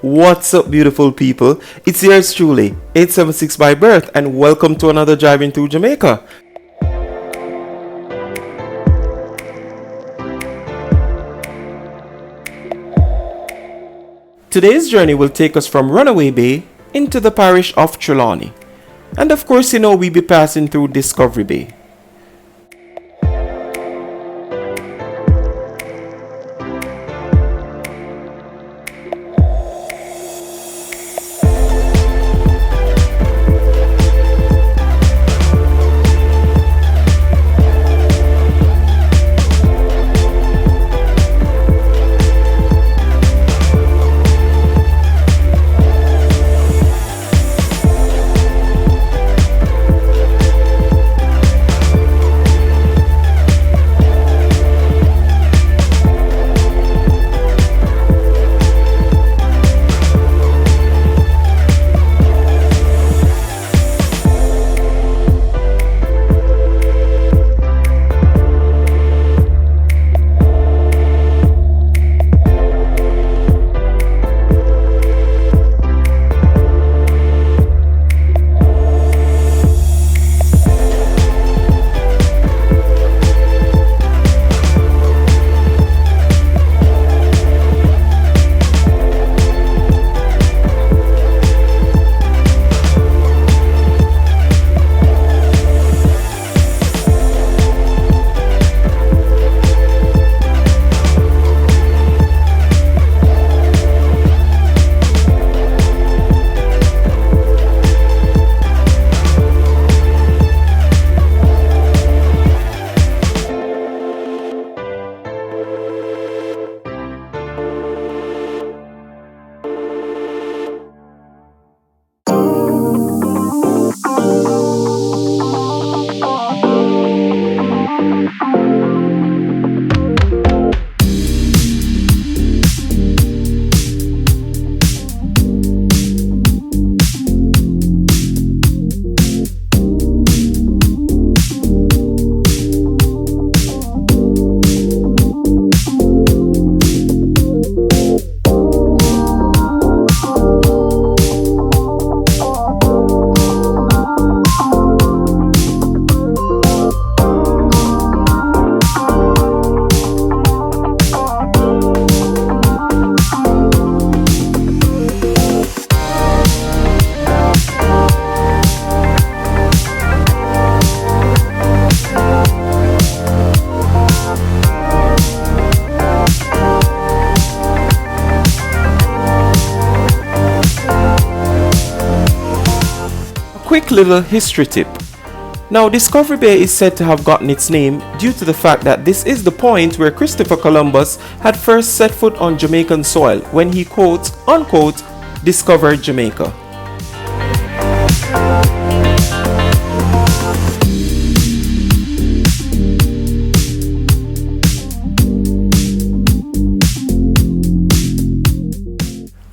What's up, beautiful people? It's yours truly, 876 by birth, and welcome to another Driving Through Jamaica. Today's journey will take us from Runaway Bay into the parish of Trelawny. And of course, we'll be passing through Discovery Bay. Quick little history tip. Now, Discovery Bay is said to have gotten its name due to the fact that this is the point where Christopher Columbus had first set foot on Jamaican soil when he, quote unquote, discovered Jamaica.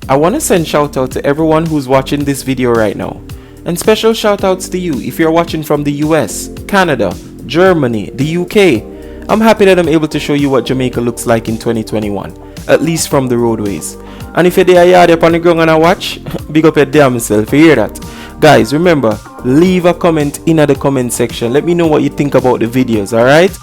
I want to send shout out to everyone who's watching this video right now. And special shout outs to you if you're watching from the US, Canada, Germany, the UK. I'm happy that I'm able to show you what Jamaica looks like in 2021, at least from the roadways. And if you're there up on the ground and I watch, big up your damn self, you hear that? Guys, remember, leave a comment in the comment section. Let me know what you think about the videos, alright?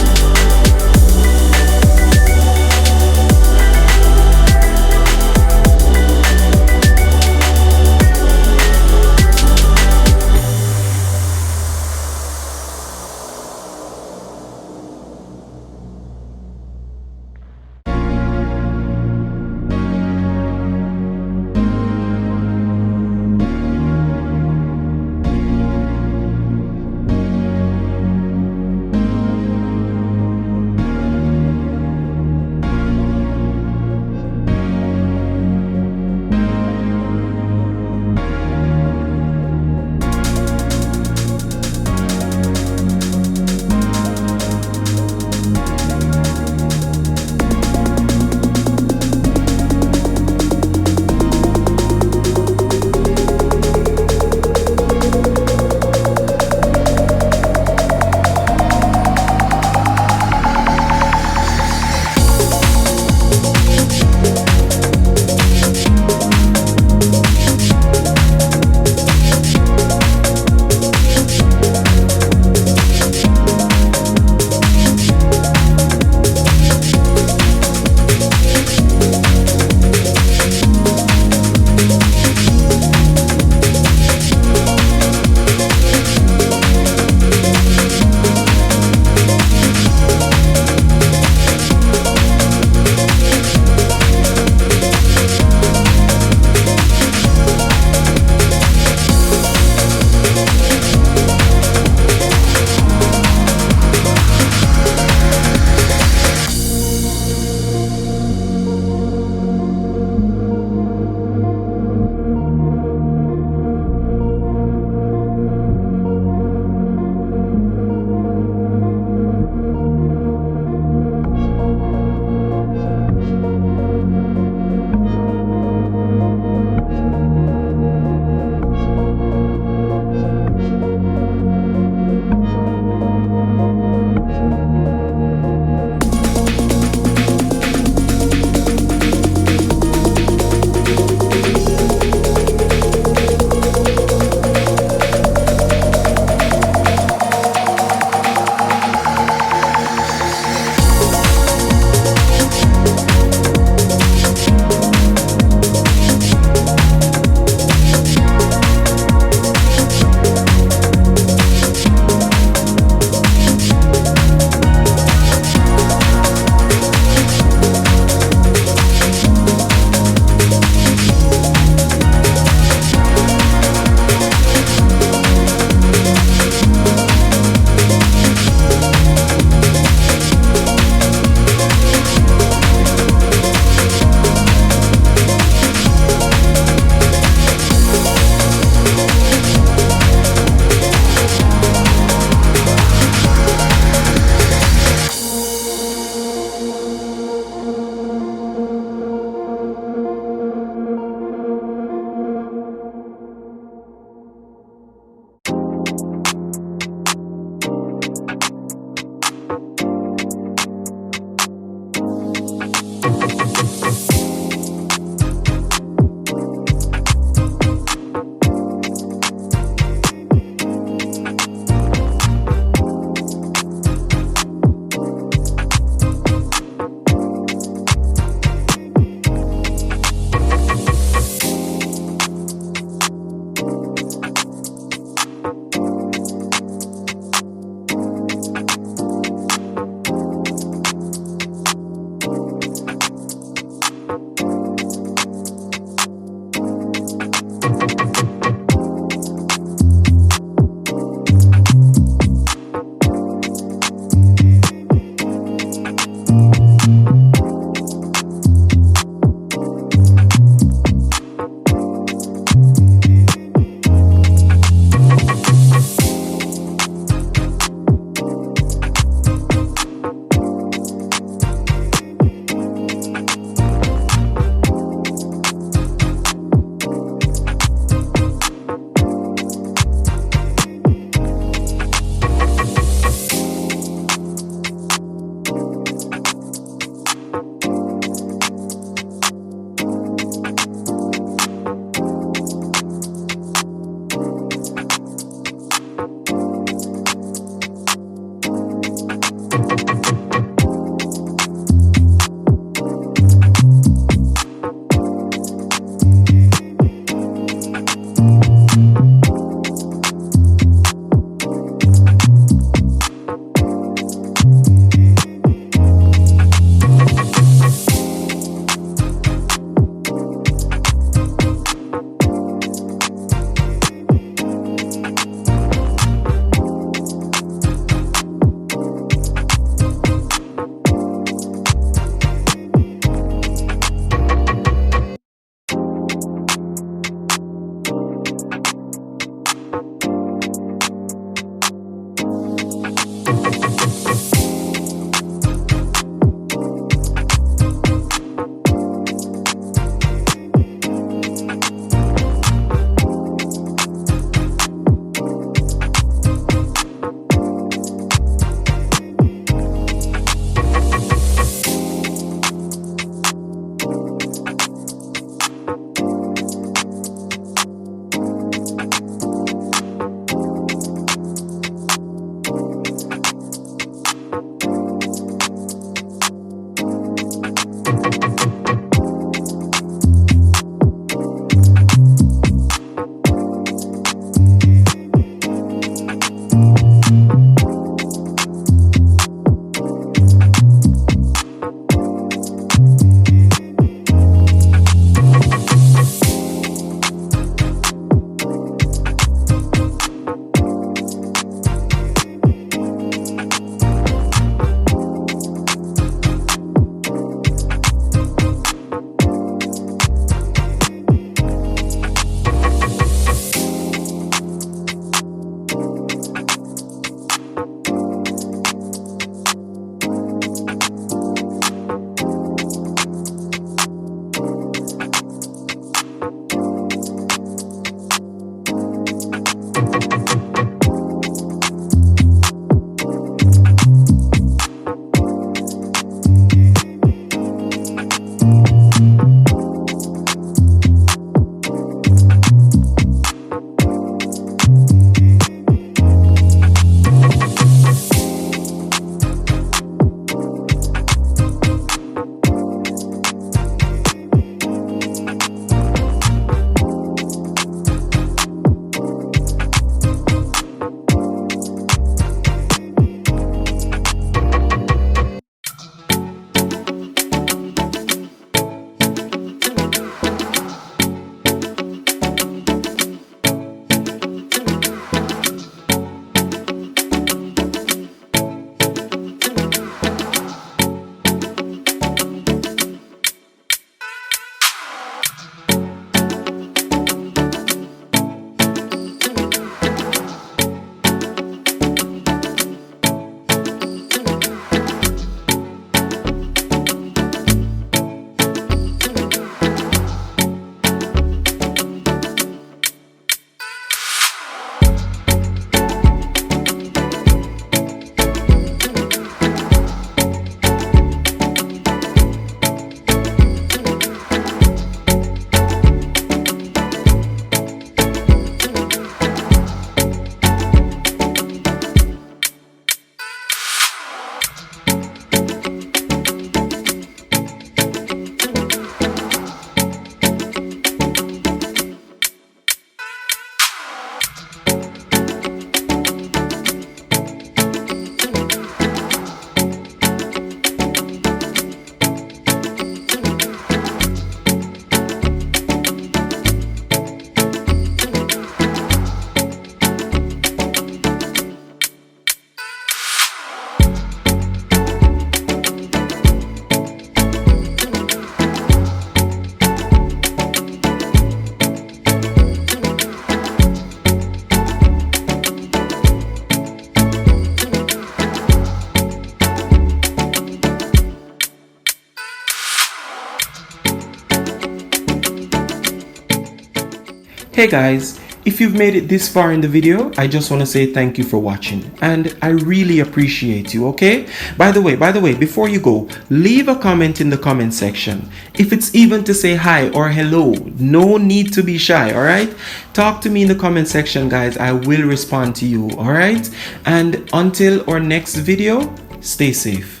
Hey guys, if you've made it this far in the video, I just want to say thank you for watching and I really appreciate you, okay? By the way, before you go, leave a comment in the comment section. If it's even to say hi or hello, no need to be shy, alright? Talk to me in the comment section, guys. I will respond to you, alright? And until our next video, stay safe.